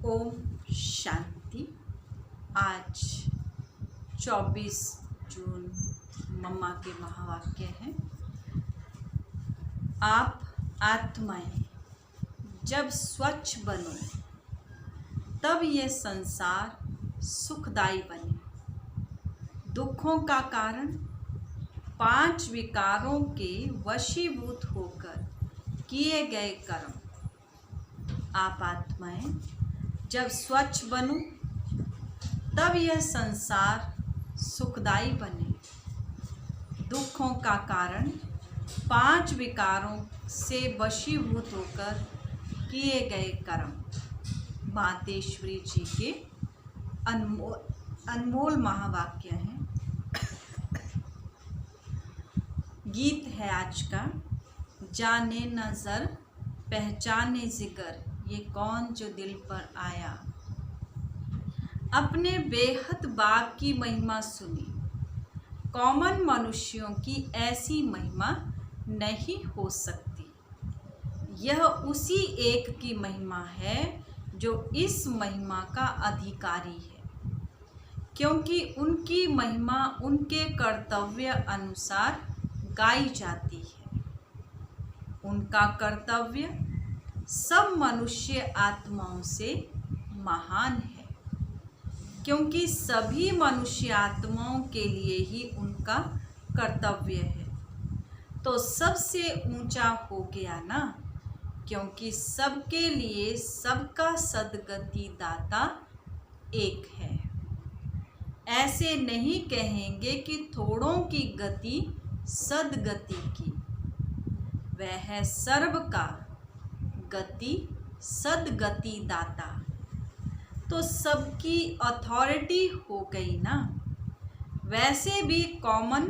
ओम शांति। आज 24 जून मम्मा के महावाक्य हैं। आप आत्माएं जब स्वच्छ बनो तब ये संसार सुखदायी बने। दुखों का कारण 5 विकारों के वशीभूत होकर किए गए कर्म। आप आत्माएं जब स्वच्छ बनो तब यह संसार सुखदायी बने। दुखों का कारण 5 विकारों से वशीभूत होकर किए गए कर्म। मातेश्वरी जी के अनमोल महावाक्य हैं। गीत है आज का, जाने नजर पहचाने जिगर, ये कौन जो दिल पर आया। अपने बेहद बाप की महिमा सुनी, कॉमन मनुष्यों की ऐसी महिमा नहीं हो सकती। यह उसी एक की महिमा है जो इस महिमा का अधिकारी है, क्योंकि उनकी महिमा उनके कर्तव्य अनुसार गाई जाती है। उनका कर्तव्य सब मनुष्य आत्माओं से महान है, क्योंकि सभी मनुष्य आत्माओं के लिए ही उनका कर्तव्य है। तो सबसे ऊंचा हो गया ना, क्योंकि सबके लिए सबका सद्गति दाता एक है। ऐसे नहीं कहेंगे कि थोड़ों की गति सद्गति की, वह है सर्व का गति सद्गति दाता। तो सबकी अथॉरिटी हो गई ना। वैसे भी कॉमन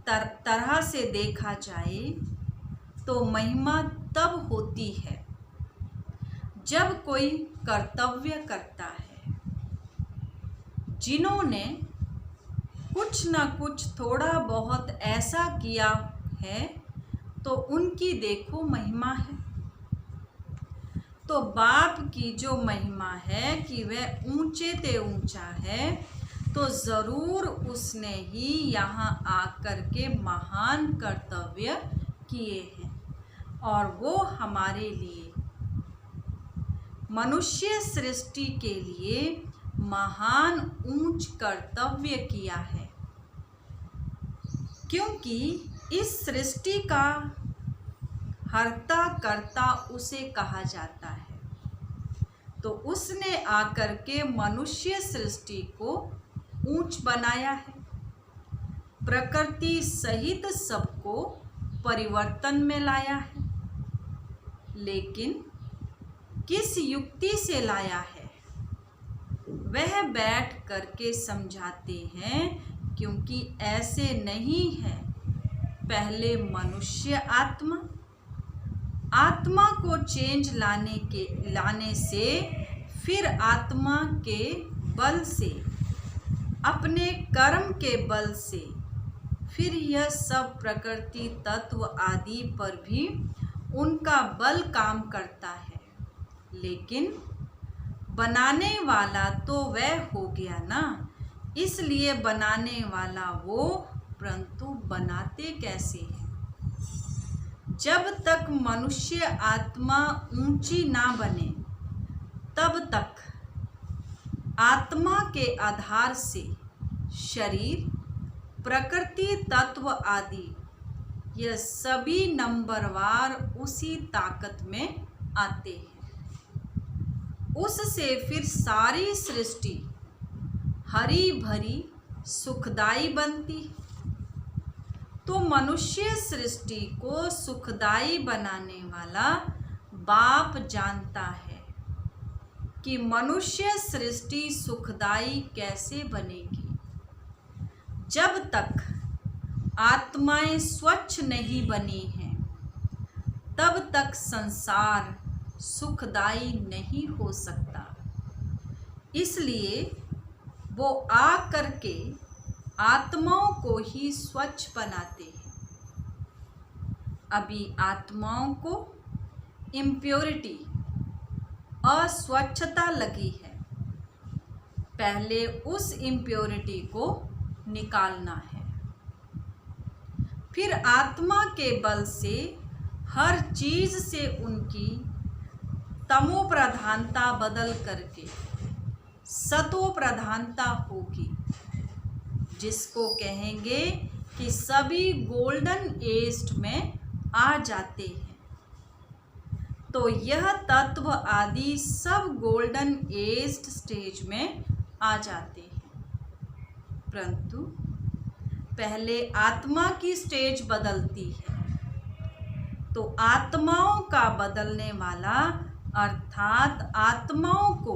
तरह से देखा जाए तो महिमा तब होती है जब कोई कर्तव्य करता है। जिन्होंने कुछ न कुछ थोड़ा बहुत ऐसा किया है तो उनकी देखो महिमा है। तो बाप की जो महिमा है कि वह ऊंचे ते ऊंचा है, तो ज़रूर उसने ही यहाँ आकर के महान कर्तव्य किए हैं, और वो हमारे लिए मनुष्य सृष्टि के लिए महान ऊंच कर्तव्य किया है। क्योंकि इस सृष्टि का हर्ता कर्ता उसे कहा जाता है, तो उसने आकर के मनुष्य सृष्टि को ऊंच बनाया है। प्रकृति सहित सबको परिवर्तन में लाया है, लेकिन किस युक्ति से लाया है वह बैठ करके समझाते हैं। क्योंकि ऐसे नहीं है, पहले मनुष्य आत्मा को चेंज लाने से, फिर आत्मा के बल से, अपने कर्म के बल से, फिर यह सब प्रकृति तत्व आदि पर भी उनका बल काम करता है। लेकिन बनाने वाला तो वह हो गया ना, इसलिए बनाने वाला वो, परंतु बनाते कैसे हैं। जब तक मनुष्य आत्मा ऊंची ना बने तब तक आत्मा के आधार से शरीर, प्रकृति तत्व आदि यह सभी नंबरवार उसी ताकत में आते हैं। उससे फिर सारी सृष्टि हरी भरी सुखदाई बनती है। तो मनुष्य सृष्टि को सुखदाई बनाने वाला बाप जानता है कि मनुष्य सृष्टि सुखदाई कैसे बनेगी। जब तक आत्माएं स्वच्छ नहीं बनी हैं तब तक संसार सुखदाई नहीं हो सकता। इसलिए वो आ करके आत्माओं को ही स्वच्छ बनाते हैं। अभी आत्माओं को इम्प्योरिटी अस्वच्छता लगी है, पहले उस इम्प्योरिटी को निकालना है। फिर आत्मा के बल से हर चीज से उनकी तमो प्रधानता बदल करके सतो प्रधानता होगी, जिसको कहेंगे कि सभी गोल्डन एज में आ जाते हैं। तो यह तत्व आदि सब गोल्डन एज स्टेज में आ जाते हैं, परंतु पहले आत्मा की स्टेज बदलती है। तो आत्माओं का बदलने वाला अर्थात आत्माओं को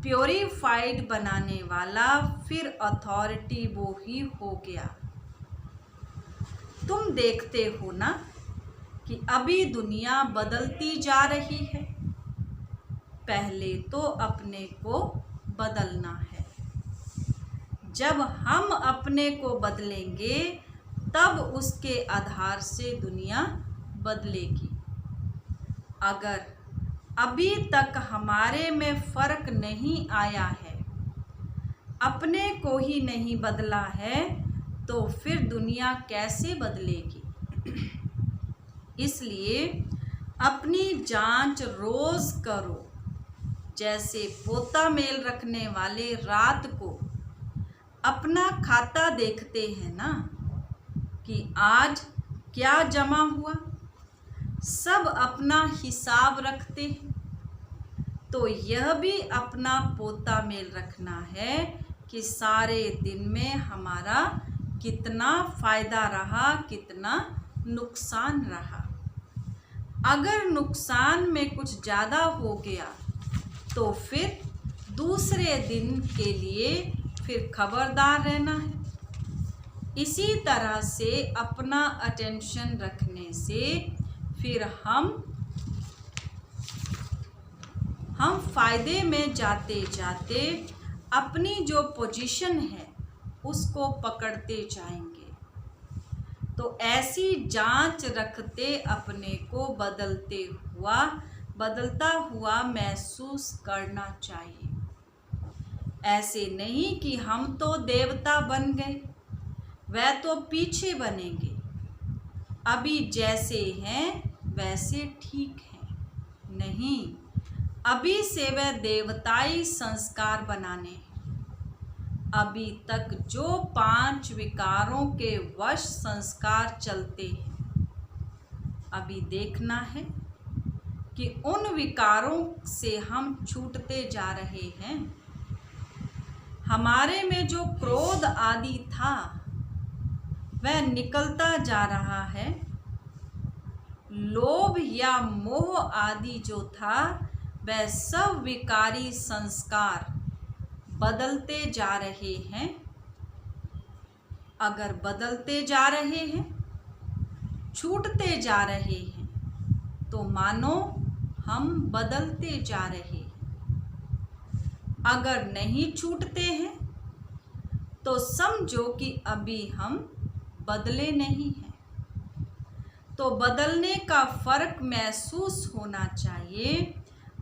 प्योरीफाइड बनाने वाला फिर अथॉरिटी वो ही हो गया। तुम देखते हो ना कि अभी दुनिया बदलती जा रही है। पहले तो अपने को बदलना है। जब हम अपने को बदलेंगे तब उसके आधार से दुनिया बदलेगी। अगर अभी तक हमारे में फर्क नहीं आया है, अपने को ही नहीं बदला है, तो फिर दुनिया कैसे बदलेगी। इसलिए अपनी जांच रोज करो। जैसे पोता मेल रखने वाले रात को अपना खाता देखते हैं ना कि आज क्या जमा हुआ, सब अपना हिसाब रखते हैं। तो यह भी अपना पोता मेल रखना है कि सारे दिन में हमारा कितना फायदा रहा, कितना नुकसान रहा। अगर नुकसान में कुछ ज़्यादा हो गया तो फिर दूसरे दिन के लिए फिर खबरदार रहना है। इसी तरह से अपना अटेंशन रखने से फिर हम फायदे में जाते जाते अपनी जो पोजीशन है उसको पकड़ते जाएंगे। तो ऐसी जांच रखते अपने को बदलता हुआ महसूस करना चाहिए। ऐसे नहीं कि हम तो देवता बन गए, वह तो पीछे बनेंगे। अभी जैसे हैं वैसे ठीक हैं, नहीं, अभी से वह देवताई संस्कार बनाने हैं। अभी तक जो 5 विकारों के वश संस्कार चलते हैं, अभी देखना है कि उन विकारों से हम छूटते जा रहे हैं। हमारे में जो क्रोध आदि था वह निकलता जा रहा है। लोभ या मोह आदि जो था वह सब विकारी संस्कार बदलते जा रहे हैं। अगर बदलते जा रहे हैं, छूटते जा रहे हैं, तो मानो हम बदलते जा रहे हैं। अगर नहीं छूटते हैं तो समझो कि अभी हम बदले नहीं हैं। तो बदलने का फर्क महसूस होना चाहिए,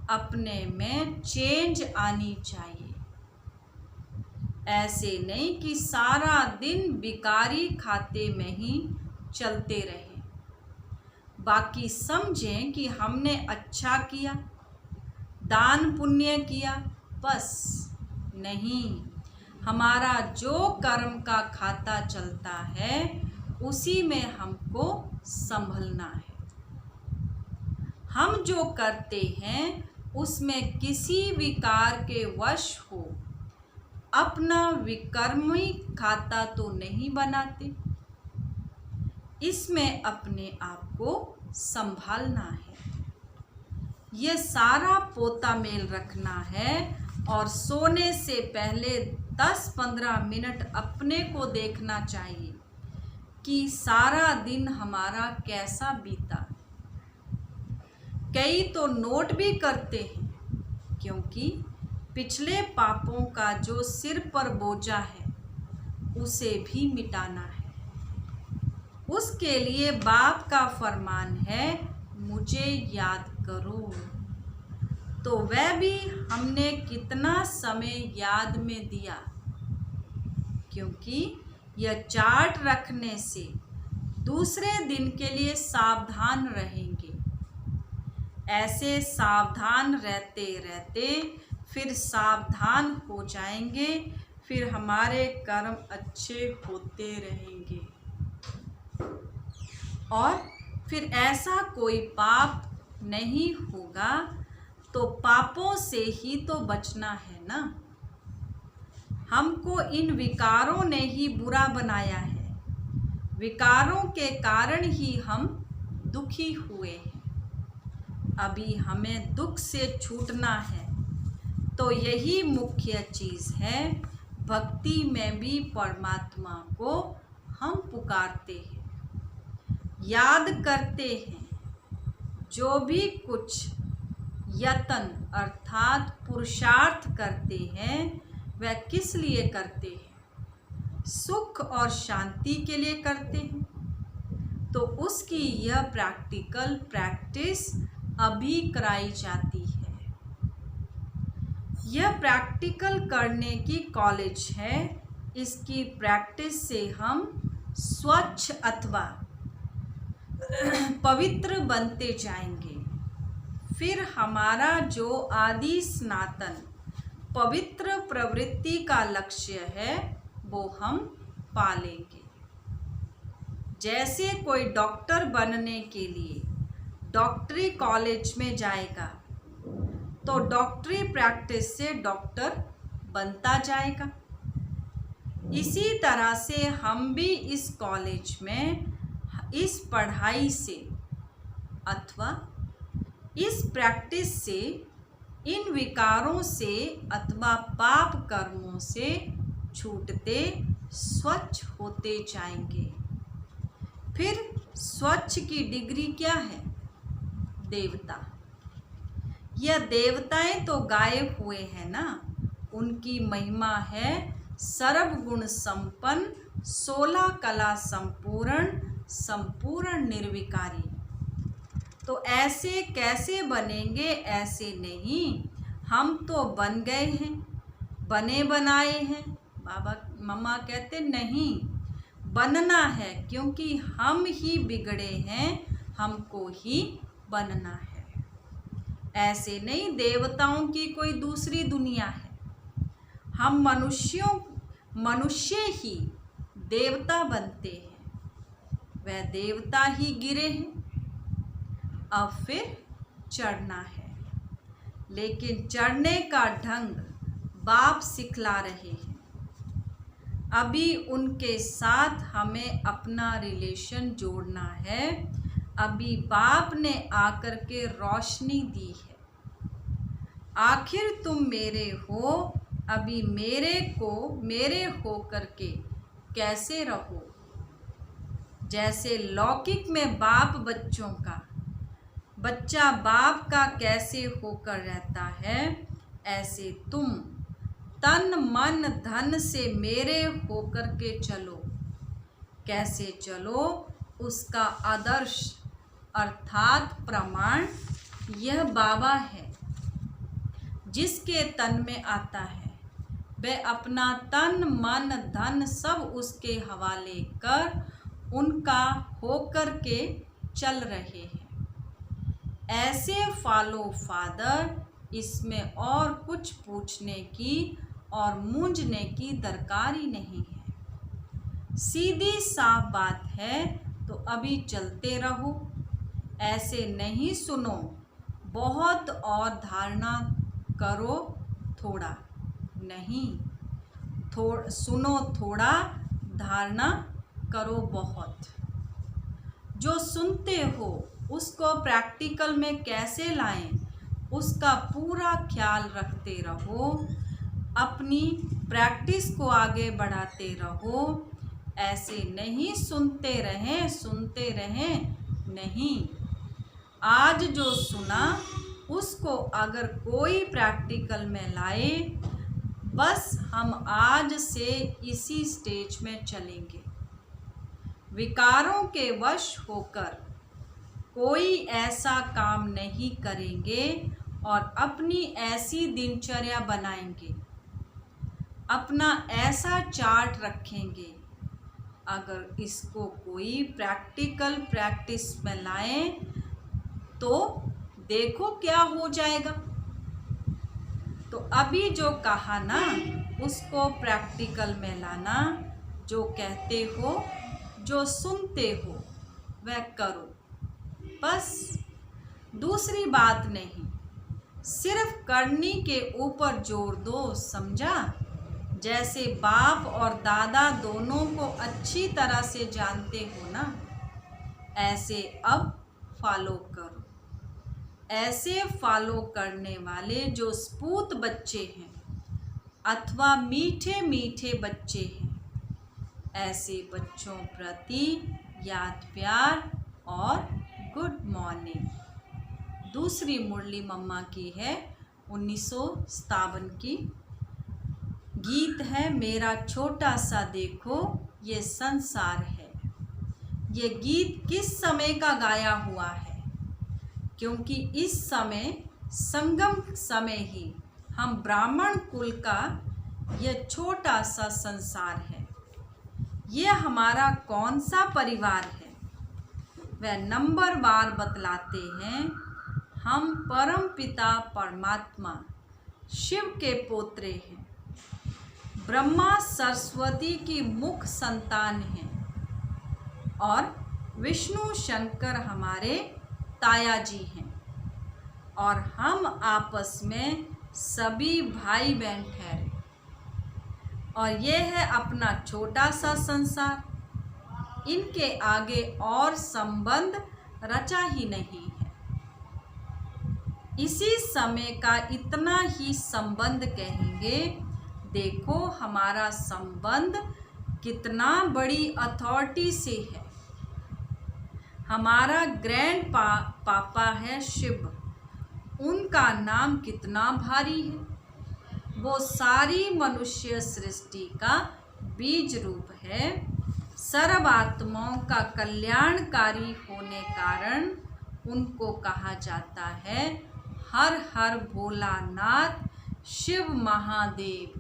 अपने में चेंज आनी चाहिए। ऐसे नहीं कि सारा दिन बिकारी खाते में ही चलते रहे, बाकी समझें कि हमने अच्छा किया, दान पुण्य किया, बस नहीं, हमारा जो कर्म का खाता चलता है उसी में हमको संभलना है। हम जो करते हैं उसमें किसी विकार के वश हो अपना विकर्मी खाता तो नहीं बनाते। इसमें अपने आप को संभालना है। ये सारा पोता मेल रखना है और सोने से पहले 10-15 मिनट अपने को देखना चाहिए कि सारा दिन हमारा कैसा बीता। कई तो नोट भी करते हैं, क्योंकि पिछले पापों का जो सिर पर बोझा है उसे भी मिटाना है। उसके लिए बाप का फरमान है, मुझे याद करो। तो वह भी हमने कितना समय याद में दिया, क्योंकि यह चार्ट रखने से दूसरे दिन के लिए सावधान रहेंगे। ऐसे सावधान रहते रहते फिर सावधान हो जाएंगे, फिर हमारे कर्म अच्छे होते रहेंगे और फिर ऐसा कोई पाप नहीं होगा। तो पापों से ही तो बचना है ना। हमको इन विकारों ने ही बुरा बनाया है, विकारों के कारण ही हम दुखी हुए हैं। अभी हमें दुख से छूटना है, तो यही मुख्य चीज़ है। भक्ति में भी परमात्मा को हम पुकारते हैं, याद करते हैं। जो भी कुछ यत्न अर्थात पुरुषार्थ करते हैं वह किस लिए करते हैं? सुख और शांति के लिए करते हैं। तो उसकी यह प्रैक्टिकल प्रैक्टिस अभी कराई जाती है। यह प्रैक्टिकल करने की कॉलेज है। इसकी प्रैक्टिस से हम स्वच्छ अथवा पवित्र बनते जाएंगे। फिर हमारा जो आदि सनातन पवित्र प्रवृत्ति का लक्ष्य है वो हम पालेंगे। जैसे कोई डॉक्टर बनने के लिए डॉक्टरी कॉलेज में जाएगा तो डॉक्टरी प्रैक्टिस से डॉक्टर बनता जाएगा। इसी तरह से हम भी इस कॉलेज में इस पढ़ाई से अथवा इस प्रैक्टिस से इन विकारों से अथवा पाप कर्मों से छूटते स्वच्छ होते जाएंगे। फिर स्वच्छ की डिग्री क्या है? देवता। यह देवताएं तो गायब हुए हैं ना। उनकी महिमा है सर्वगुण संपन्न, 16 कला संपूर्ण निर्विकारी। तो ऐसे कैसे बनेंगे? ऐसे नहीं, हम तो बन गए हैं, बने बनाए हैं। बाबा मम्मा कहते नहीं, बनना है, क्योंकि हम ही बिगड़े हैं, हमको ही बनना है। ऐसे नहीं देवताओं की कोई दूसरी दुनिया है। हम मनुष्य ही देवता बनते हैं, वह देवता ही गिरे हैं। अब फिर चढ़ना है, लेकिन चढ़ने का ढंग बाप सिखला रहे हैं। अभी उनके साथ हमें अपना रिलेशन जोड़ना है। अभी बाप ने आकर के रोशनी दी है। आखिर तुम मेरे हो, अभी मेरे हो करके कैसे रहो। जैसे लौकिक में बाप बच्चों का, बच्चा बाप का कैसे होकर रहता है, ऐसे तुम तन मन धन से मेरे होकर के चलो। कैसे चलो? उसका आदर्श अर्थात प्रमाण यह बाबा है। जिसके तन में आता है वह अपना तन मन धन सब उसके हवाले कर उनका होकर के चल रहे हैं। ऐसे फॉलो फादर, इसमें और कुछ पूछने की और मूंझने की दरकार ही नहीं है। सीधी साफ बात है। तो अभी चलते रहो, ऐसे नहीं सुनो बहुत और धारणा करो थोड़ा, नहीं सुनो थोड़ा, धारणा करो बहुत। जो सुनते हो उसको प्रैक्टिकल में कैसे लाएं, उसका पूरा ख्याल रखते रहो। अपनी प्रैक्टिस को आगे बढ़ाते रहो। ऐसे नहीं सुनते रहें, नहीं। आज जो सुना उसको अगर कोई प्रैक्टिकल में लाए, बस हम आज से इसी स्टेज में चलेंगे। विकारों के वश होकर कोई ऐसा काम नहीं करेंगे और अपनी ऐसी दिनचर्या बनाएंगे, अपना ऐसा चार्ट रखेंगे, अगर इसको कोई प्रैक्टिकल प्रैक्टिस में लाएं तो देखो क्या हो जाएगा। तो अभी जो कहा ना उसको प्रैक्टिकल में लाना, जो कहते हो, जो सुनते हो वह करो, बस दूसरी बात नहीं। सिर्फ करने के ऊपर जोर दो, समझा? जैसे बाप और दादा दोनों को अच्छी तरह से जानते हो ना, ऐसे अब फॉलो करो। ऐसे फॉलो करने वाले जो स्पूत बच्चे हैं अथवा मीठे मीठे बच्चे हैं, ऐसे बच्चों प्रति याद प्यार और गुड मॉर्निंग। दूसरी मुरली मम्मा की है 1957 की। गीत है मेरा छोटा सा देखो ये संसार है। ये गीत किस समय का गाया हुआ है? क्योंकि इस समय संगम समय ही हम ब्राह्मण कुल का यह छोटा सा संसार है। यह हमारा कौन सा परिवार है? वह नंबरवार बतलाते हैं। हम परम पिता परमात्मा शिव के पोत्रे हैं। ब्रह्मा सरस्वती की मुख संतान हैं और विष्णु शंकर हमारे ताया जी हैं, और हम आपस में सभी भाई बहन ठहरे। और ये है अपना छोटा सा संसार। इनके आगे और संबंध रचा ही नहीं है। इसी समय का इतना ही संबंध कहेंगे। देखो हमारा संबंध कितना बड़ी अथॉरिटी से है। हमारा ग्रैंड पापा है शिव, उनका नाम कितना भारी है। वो सारी मनुष्य सृष्टि का बीज रूप है। सर्व आत्माओं का कल्याणकारी होने कारण उनको कहा जाता है हर हर भोलानाथ शिव महादेव।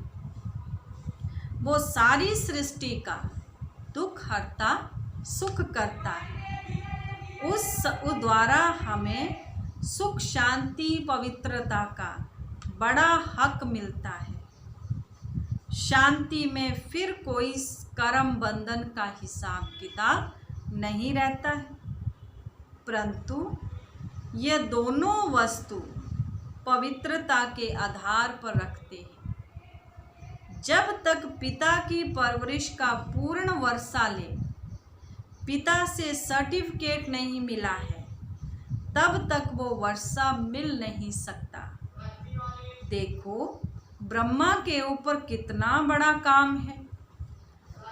वो सारी सृष्टि का दुख हरता सुख करता है। उस द्वारा हमें सुख शांति पवित्रता का बड़ा हक मिलता है। शांति में फिर कोई कर्म बंधन का हिसाब किताब नहीं रहता है, परंतु ये दोनों वस्तु पवित्रता के आधार पर रखते हैं। जब तक पिता की परवरिश का पूर्ण वर्षा ले, पिता से सर्टिफिकेट नहीं मिला है, तब तक वो वर्षा मिल नहीं सकता। देखो ब्रह्मा के ऊपर कितना बड़ा काम है।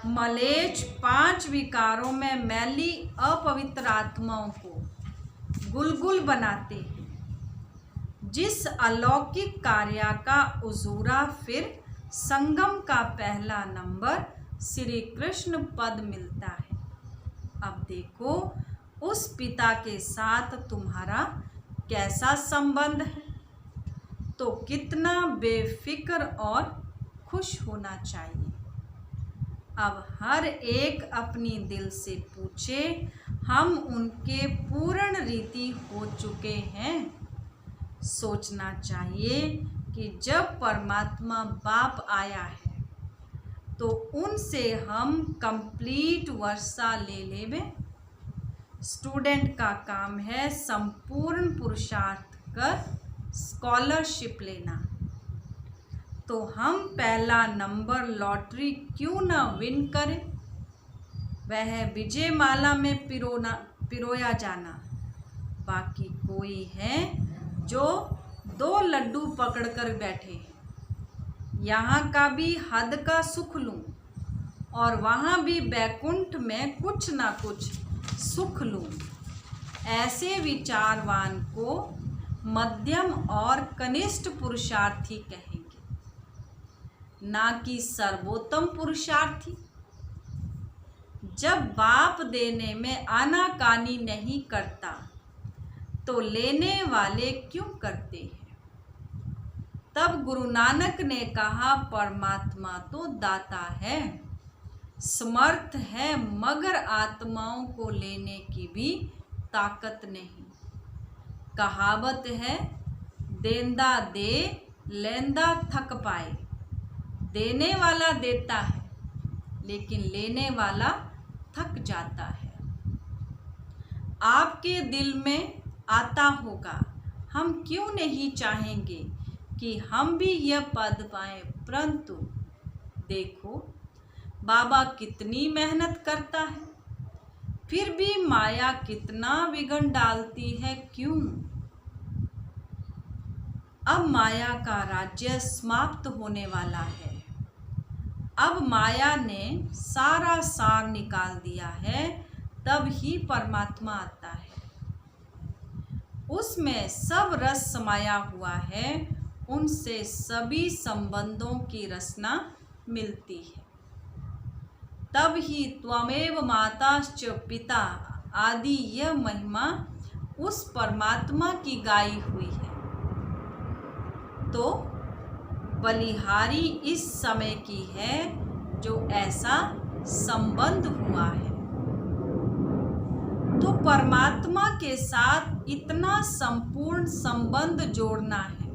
मलेच्छ 5 विकारों में मैली अपवित्र आत्माओं को गुलगुल बनाते हैं। जिस अलौकिक कार्य का उजूरा फिर संगम का पहला नंबर श्री कृष्ण पद मिलता है। अब देखो उस पिता के साथ तुम्हारा कैसा संबंध है, तो कितना बेफिक्र और खुश होना चाहिए। अब हर एक अपनी दिल से पूछे, हम उनके पूर्ण रीति हो चुके हैं? सोचना चाहिए कि जब परमात्मा बाप आया है तो उनसे हम कंप्लीट वर्षा ले लेवे। स्टूडेंट का काम है संपूर्ण पुरुषार्थ कर स्कॉलरशिप लेना। तो हम पहला नंबर लॉटरी क्यों ना विन करें? वह विजय माला में पिरोया जाना। बाकी कोई है जो 2 लड्डू पकड़कर बैठे, यहाँ का भी हद का सुख लूं और वहाँ भी बैकुंठ में कुछ ना कुछ सुख लूं। ऐसे विचारवान को मध्यम और कनिष्ठ पुरुषार्थी कहेंगे, ना कि सर्वोत्तम पुरुषार्थी। जब बाप देने में आनाकानी नहीं करता तो लेने वाले क्यों करते हैं? तब गुरु नानक ने कहा, परमात्मा तो दाता है, समर्थ है, मगर आत्माओं को लेने की भी ताकत नहीं। कहावत है, देंदा दे लेंदा थक पाए। देने वाला देता है लेकिन लेने वाला थक जाता है। आपके दिल में आता होगा, हम क्यों नहीं चाहेंगे कि हम भी यह पद पाएं, परंतु देखो बाबा कितनी मेहनत करता है, फिर भी माया कितना विघ्न डालती है, क्यों? अब माया का राज्य समाप्त होने वाला है। अब माया ने सारा सार निकाल दिया है, तब ही परमात्मा आता है। उसमें सब रस समाया हुआ है, उनसे सभी संबंधों की रचना मिलती है। तब ही त्वमेव माताश्च पिता आदि यह महिमा उस परमात्मा की गाई हुई है। तो बलिहारी इस समय की है जो ऐसा संबंध हुआ है। तो परमात्मा के साथ इतना संपूर्ण संबंध जोड़ना है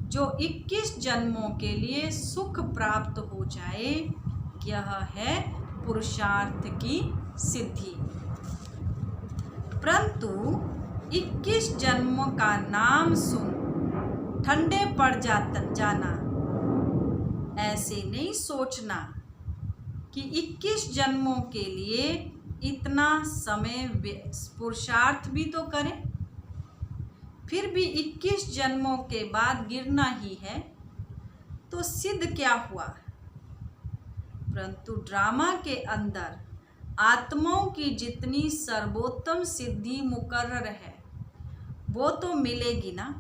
जो 21 जन्मों के लिए सुख प्राप्त हो जाए, यह है पुरुषार्थ की सिद्धि। परंतु 21 जन्मों का नाम सुन ठंडे पड़ जाना, ऐसे नहीं सोचना कि 21 जन्मों के लिए इतना समय पुरुषार्थ भी तो करें, फिर भी 21 जन्मों के बाद गिरना ही है, तो सिद्ध क्या हुआ? परंतु ड्रामा के अंदर आत्माओं की जितनी सर्वोत्तम सिद्धि मुकर्रर है, वो तो मिलेगी ना।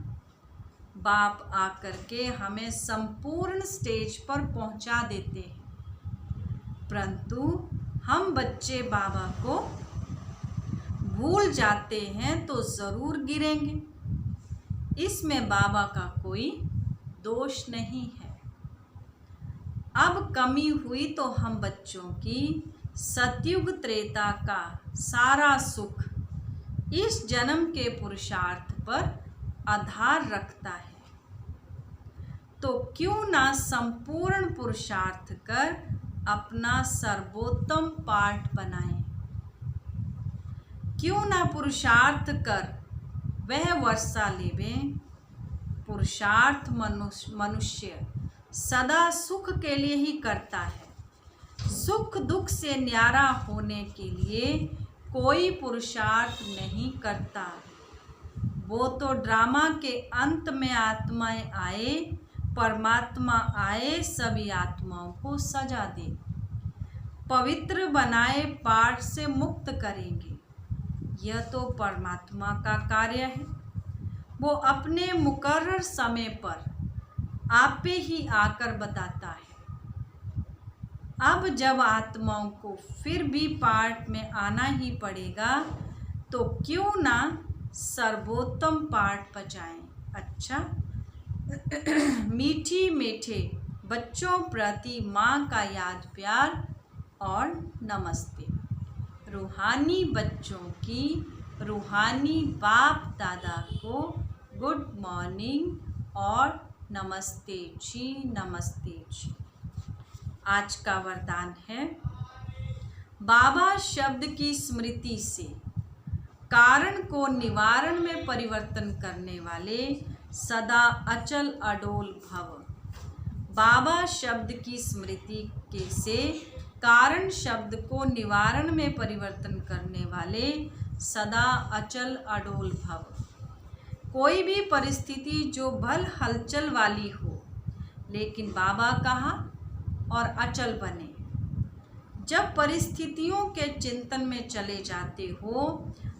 बाप आकर के हमें संपूर्ण स्टेज पर पहुंचा देते हैं, परंतु हम बच्चे बाबा को भूल जाते हैं तो ज़रूर गिरेंगे। इसमें बाबा का कोई दोष नहीं है। अब कमी हुई तो हम बच्चों की सतयुग त्रेता का सारा सुख इस जन्म के पुरुषार्थ पर आधार रखता है। तो क्यों ना संपूर्ण पुरुषार्थ कर अपना सर्वोत्तम पाठ बनाएं? क्यों ना पुरुषार्थ कर वह वर्षा लेवें? पुरुषार्थ मनुष्य सदा सुख के लिए ही करता है। सुख दुख से न्यारा होने के लिए कोई पुरुषार्थ नहीं करता। वो तो ड्रामा के अंत में आत्माएं आए, परमात्मा आए, सभी आत्माओं को सजा दे, पवित्र बनाए, पाठ से मुक्त करेंगे। यह तो परमात्मा का कार्य है। वो अपने मुकर्रर समय पर आप पे ही आकर बताता है। अब जब आत्माओं को फिर भी पाठ में आना ही पड़ेगा, तो क्यों ना सर्वोत्तम पाठ बजाएं। अच्छा, मीठी मीठे बच्चों प्रति माँ का याद प्यार और नमस्ते। रूहानी बच्चों की रूहानी बाप दादा को गुड मॉर्निंग और नमस्ते जी, नमस्ते जी। आज का वरदान है, बाबा शब्द की स्मृति से कारण को निवारण में परिवर्तन करने वाले सदा अचल अडोल भव। बाबा शब्द की स्मृति के से कारण शब्द को निवारण में परिवर्तन करने वाले सदा अचल अडोल भव। कोई भी परिस्थिति जो भल हलचल वाली हो, लेकिन बाबा कहा और अचल बने। जब परिस्थितियों के चिंतन में चले जाते हो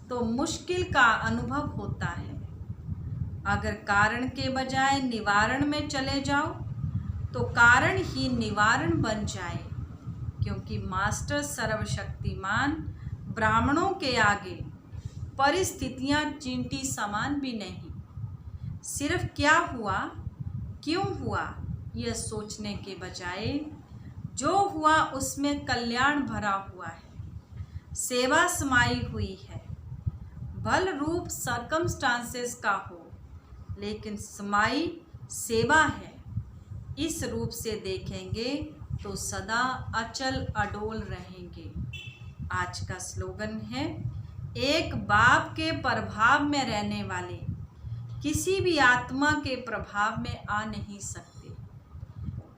तो मुश्किल का अनुभव होता है। अगर कारण के बजाय निवारण में चले जाओ तो कारण ही निवारण बन जाए, क्योंकि मास्टर सर्वशक्तिमान ब्राह्मणों के आगे परिस्थितियां चींटी समान भी नहीं। सिर्फ क्या हुआ क्यों हुआ यह सोचने के बजाय जो हुआ उसमें कल्याण भरा हुआ है, सेवा समाई हुई है। भल रूप सर्कमस्टांसेस का हो लेकिन समाई सेवा है। इस रूप से देखेंगे तो सदा अचल अडोल रहेंगे। आज का स्लोगन है, एक बाप के प्रभाव में रहने वाले किसी भी आत्मा के प्रभाव में आ नहीं सकते।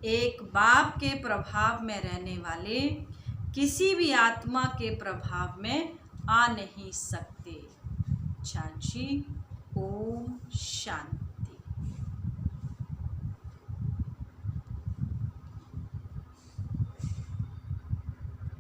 एक बाप के प्रभाव में रहने वाले किसी भी आत्मा के प्रभाव में आ नहीं सकते। चाची ओम शांति।